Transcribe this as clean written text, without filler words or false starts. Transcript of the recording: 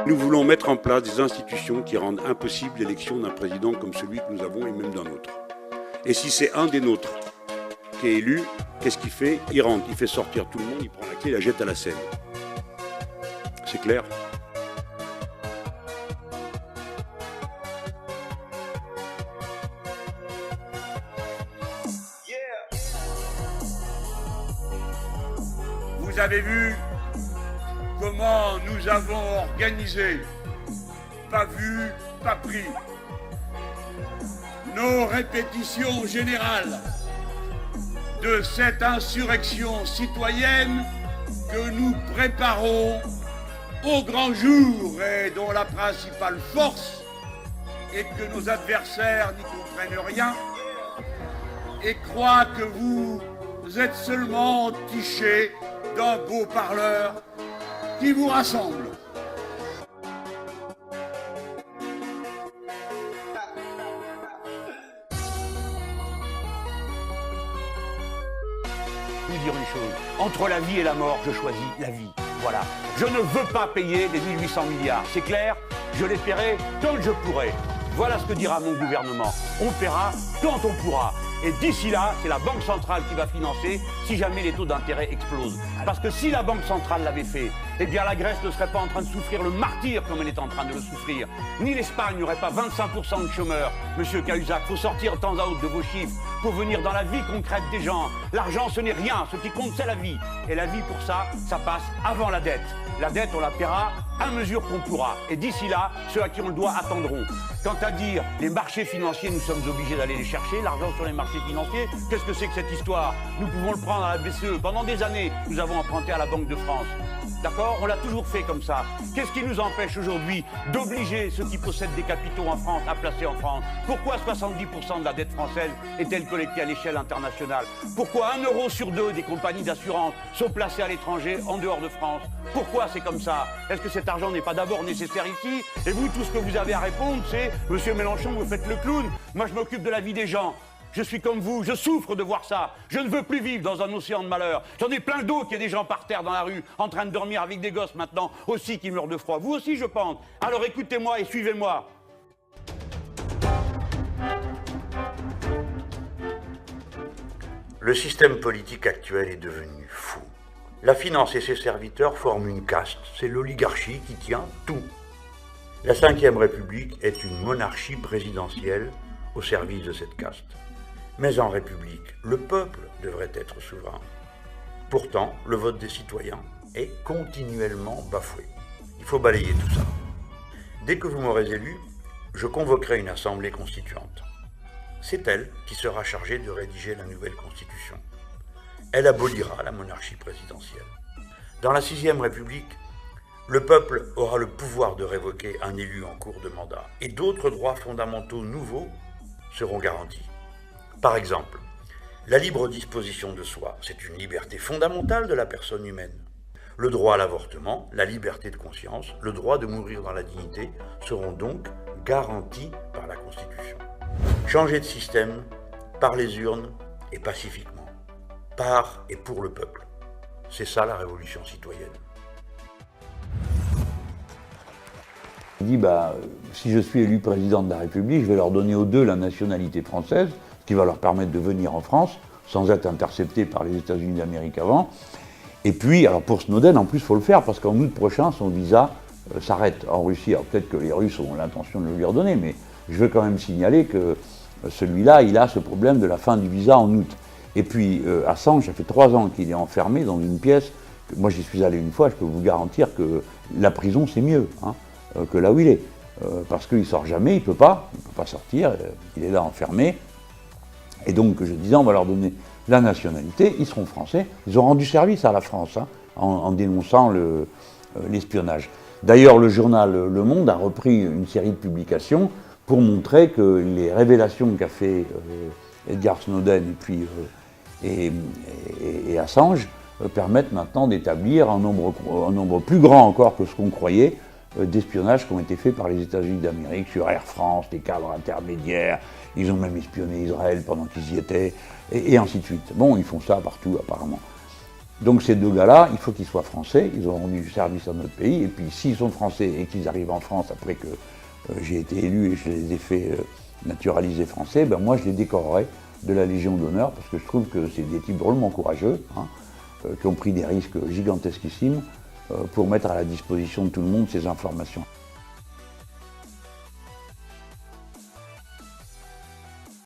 Nous voulons mettre en place des institutions qui rendent impossible l'élection d'un président comme celui que nous avons et même d'un autre. Et si c'est un des nôtres qui est élu, qu'est-ce qu'il fait? Il rentre, il fait sortir tout le monde, il prend la clé, il la jette à la Seine. C'est clair? Vous avez vu comment nous avons organisé, pas vu, pas pris, nos répétitions générales de cette insurrection citoyenne que nous préparons au grand jour et dont la principale force est que nos adversaires n'y comprennent rien et croient que vous êtes seulement entichés d'un beau parleur qui vous rassemble. Vous dire une chose, entre la vie et la mort, je choisis la vie. Voilà. Je ne veux pas payer les 1800 milliards, c'est clair? Je les paierai quand je pourrai. Voilà ce que dira mon gouvernement. On paiera quand on pourra. Et d'ici là, c'est la Banque centrale qui va financer si jamais les taux d'intérêt explosent. Parce que si la Banque centrale l'avait fait, eh bien la Grèce ne serait pas en train de souffrir le martyre comme elle est en train de le souffrir. Ni l'Espagne n'aurait pas 25% de chômeurs. Monsieur Cahuzac, il faut sortir de temps à autre de vos chiffres pour venir dans la vie concrète des gens. L'argent, ce n'est rien. Ce qui compte, c'est la vie. Et la vie, pour ça, ça passe avant la dette. La dette, on la paiera à mesure qu'on pourra. Et d'ici là, ceux à qui on le doit attendront. Quant à dire les marchés financiers, nous sommes obligés d'aller les chercher. L'argent sur les marchés financiers, qu'est-ce que c'est que cette histoire? Nous pouvons le prendre à la BCE. Pendant des années, nous avons emprunté à la Banque de France. D'accord? On l'a toujours fait comme ça. Qu'est-ce qui nous empêche aujourd'hui d'obliger ceux qui possèdent des capitaux en France à placer en France? Pourquoi 70% de la dette française est-elle collectée à l'échelle internationale? Pourquoi 1 euro sur 2 des compagnies d'assurance sont placées à l'étranger, en dehors de France? Pourquoi c'est comme ça? Est-ce que cet argent n'est pas d'abord nécessaire ici? Et vous, tout ce que vous avez à répondre, c'est « Monsieur Mélenchon, vous faites le clown. Moi, je m'occupe de la vie des gens. » Je suis comme vous, je souffre de voir ça. Je ne veux plus vivre dans un océan de malheur. J'en ai plein d'eau qu'il y a des gens par terre dans la rue, en train de dormir avec des gosses maintenant, aussi qui meurent de froid. Vous aussi, je pense. Alors écoutez-moi et suivez-moi. Le système politique actuel est devenu fou. La finance et ses serviteurs forment une caste. C'est l'oligarchie qui tient tout. La Ve République est une monarchie présidentielle au service de cette caste. Mais en République, le peuple devrait être souverain. Pourtant, le vote des citoyens est continuellement bafoué. Il faut balayer tout ça. Dès que vous m'aurez élu, je convoquerai une assemblée constituante. C'est elle qui sera chargée de rédiger la nouvelle constitution. Elle abolira la monarchie présidentielle. Dans la VIe République, le peuple aura le pouvoir de révoquer un élu en cours de mandat et d'autres droits fondamentaux nouveaux seront garantis. Par exemple, la libre disposition de soi, c'est une liberté fondamentale de la personne humaine. Le droit à l'avortement, la liberté de conscience, le droit de mourir dans la dignité seront donc garantis par la Constitution. Changer de système par les urnes et pacifiquement, par et pour le peuple. C'est ça la révolution citoyenne. Il dit, si je suis élu président de la République, je vais leur donner aux deux la nationalité française, ce qui va leur permettre de venir en France, sans être interceptés par les États-Unis d'Amérique avant. Et puis, alors pour Snowden, en plus, il faut le faire, parce qu'en août prochain, son visa s'arrête en Russie. Alors peut-être que les Russes ont l'intention de le lui redonner, mais je veux quand même signaler que celui-là, il a ce problème de la fin du visa en août. Et puis, Assange, ça fait 3 ans qu'il est enfermé dans une pièce. Moi, j'y suis allé une fois, je peux vous garantir que la prison, c'est mieux que là où il est. Parce qu'il ne sort jamais, il ne peut pas sortir, il est là enfermé. Et donc, je disais, on va leur donner la nationalité, ils seront français. Ils ont rendu service à la France en dénonçant l'espionnage. D'ailleurs, le journal Le Monde a repris une série de publications pour montrer que les révélations qu'a fait Edward Snowden et Assange permettent maintenant d'établir un nombre plus grand encore que ce qu'on croyait d'espionnage qui ont été faits par les États-Unis d'Amérique sur Air France, des cadres intermédiaires. Ils ont même espionné Israël pendant qu'ils y étaient, et ainsi de suite. Bon, ils font ça partout apparemment. Donc ces deux gars-là, il faut qu'ils soient français, ils ont rendu service à notre pays, et puis s'ils sont français et qu'ils arrivent en France après que j'ai été élu et je les ai fait naturaliser français, ben moi je les décorerai de la Légion d'honneur, parce que je trouve que c'est des types drôlement courageux, qui ont pris des risques gigantesquissimes pour mettre à la disposition de tout le monde ces informations.